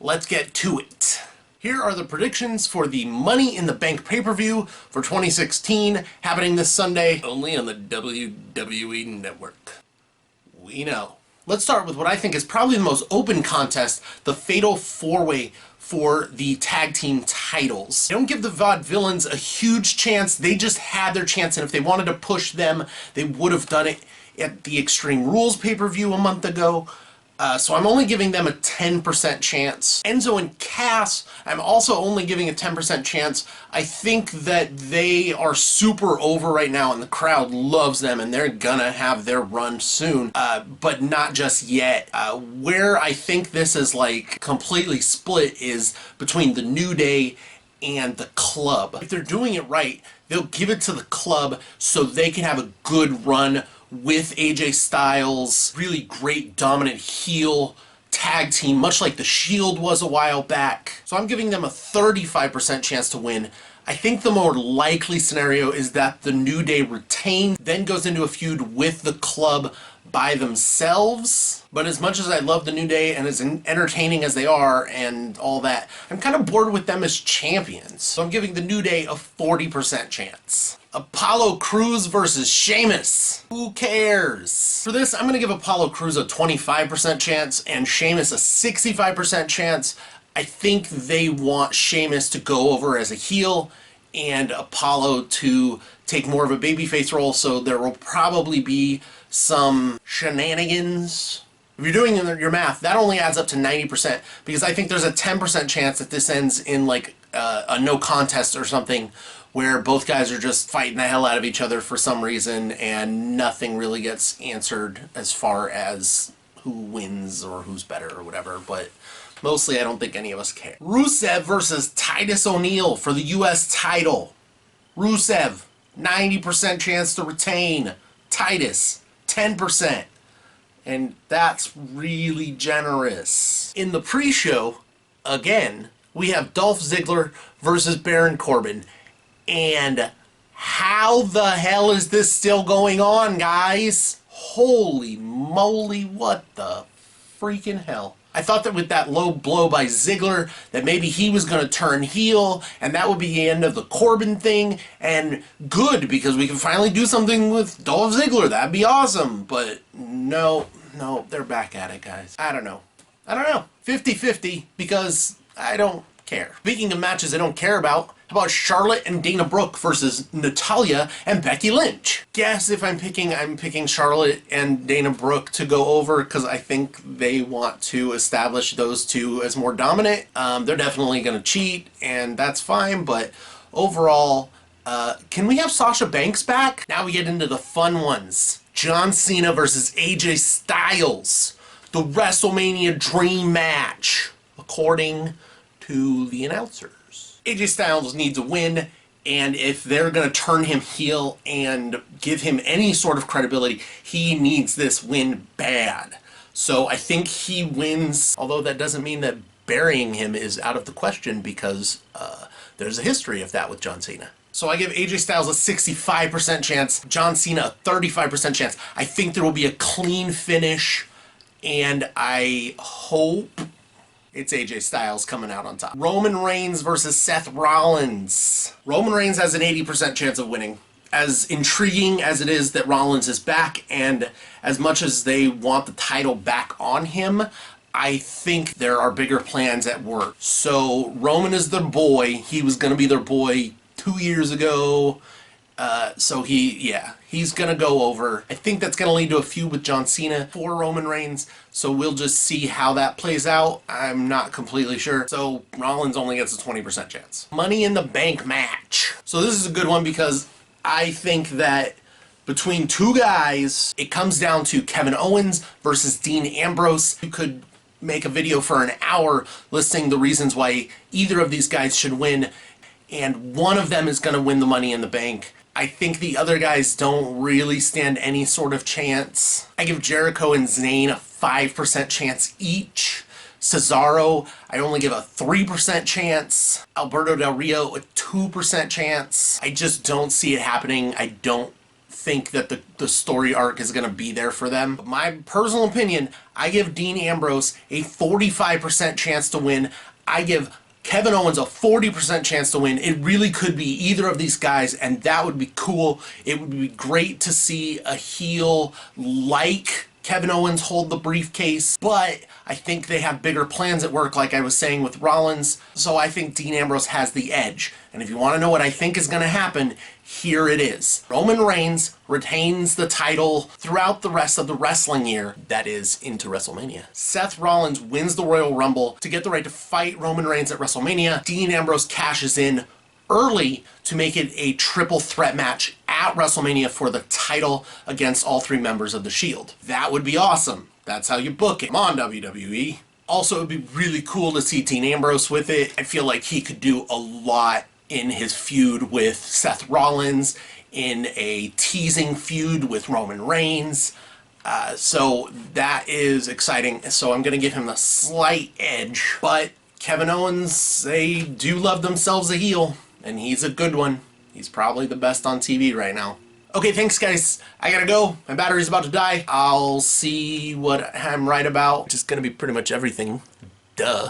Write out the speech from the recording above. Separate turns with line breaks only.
let's get to it. Here are the predictions for the Money in the Bank pay-per-view for 2016, happening this Sunday, only on the WWE Network. We know. Let's start with what I think is probably the most open contest, the Fatal 4-Way for the tag team titles. They don't give the Vaudevillains a huge chance, they just had their chance, and if they wanted to push them, they would have done it at the Extreme Rules pay-per-view a month ago. So I'm only giving them a 10% chance. Enzo and Cass, I'm also only giving a 10% chance. I think that they are super over right now and the crowd loves them and they're gonna have their run soon, but not just yet. Where I think this is like completely split is between the New Day and the Club. If they're doing it right, they'll give it to the Club so they can have a good run with AJ Styles, really great dominant heel tag team, much like the Shield was a while back. So I'm giving them a 35% chance to win. I think the more likely scenario is that the New Day retain, then goes into a feud with the Club by themselves. But as much as I love the New Day and as entertaining as they are and all that, I'm kind of bored with them as champions. So I'm giving the New Day a 40% chance. Apollo Crews versus Sheamus. Who cares? For this, I'm going to give Apollo Crews a 25% chance and Sheamus a 65% chance. I think they want Sheamus to go over as a heel and Apollo to take more of a babyface role, so there will probably be some shenanigans. If you're doing your math, that only adds up to 90%, because I think there's a 10% chance that this ends in like a no contest or something, where both guys are just fighting the hell out of each other for some reason and nothing really gets answered as far as who wins or who's better or whatever, but mostly I don't think any of us care. Rusev versus Titus O'Neil for the US title. Rusev, 90% chance to retain. Titus, 10%. And that's really generous. In the pre-show, again, we have Dolph Ziggler versus Baron Corbin. And how the hell is this still going on, guys? Holy moly, what the freaking hell. I thought that with that low blow by Ziggler, that maybe he was going to turn heel, and that would be the end of the Corbin thing, and good, because we can finally do something with Dolph Ziggler. That'd be awesome, but no, they're back at it, guys. I don't know. 50-50, because I don't care. Speaking of matches I don't care about, how about Charlotte and Dana Brooke versus Natalya and Becky Lynch? Guess if I'm picking Charlotte and Dana Brooke to go over because I think they want to establish those two as more dominant. They're definitely going to cheat, and that's fine, but overall, can we have Sasha Banks back? Now we get into the fun ones. John Cena versus AJ Styles. The WrestleMania Dream Match, according to the announcers. AJ Styles needs a win, and if they're going to turn him heel and give him any sort of credibility, he needs this win bad. So I think he wins, although that doesn't mean that burying him is out of the question, because there's a history of that with John Cena. So I give AJ Styles a 65% chance, John Cena a 35% chance. I think there will be a clean finish, and I hope it's AJ Styles coming out on top. Roman Reigns versus Seth Rollins. Roman Reigns has an 80% chance of winning. As intriguing as it is that Rollins is back, and as much as they want the title back on him, I think there are bigger plans at work. So Roman is their boy. He was going to be their boy 2 years ago. So he's going to go over. I think that's going to lead to a feud with John Cena for Roman Reigns. So we'll just see how that plays out. I'm not completely sure. So Rollins only gets a 20% chance. Money in the Bank match. So this is a good one because I think that between two guys, it comes down to Kevin Owens versus Dean Ambrose. You could make a video for an hour listing the reasons why either of these guys should win, and one of them is going to win the Money in the Bank. I think the other guys don't really stand any sort of chance. I give Jericho and Zayn a 5% chance each. Cesaro, I only give a 3% chance. Alberto Del Rio, a 2% chance. I just don't see it happening. I don't think that the story arc is going to be there for them. My personal opinion, I give Dean Ambrose a 45% chance to win. I give Kevin Owens a 40% chance to win. It really could be either of these guys, and that would be cool. It would be great to see a heel like Kevin Owens hold the briefcase, but I think they have bigger plans at work, like I was saying with Rollins, so I think Dean Ambrose has the edge. And if you want to know what I think is going to happen, here it is. Roman Reigns retains the title throughout the rest of the wrestling year, that is, into WrestleMania. Seth Rollins wins the Royal Rumble to get the right to fight Roman Reigns at WrestleMania. Dean Ambrose cashes in early to make it a triple threat match at WrestleMania for the title against all three members of the Shield. That would be awesome. That's how you book it. Come on, WWE. Also, it would be really cool to see Dean Ambrose with it. I feel like he could do a lot in his feud with Seth Rollins, in a teasing feud with Roman Reigns. So that is exciting. So I'm going to give him a slight edge. But Kevin Owens, they do love themselves a heel. And he's a good one. He's probably the best on TV right now. Okay, thanks guys. I gotta go. My battery's about to die. I'll see what I'm right about. Just gonna be pretty much everything. Duh.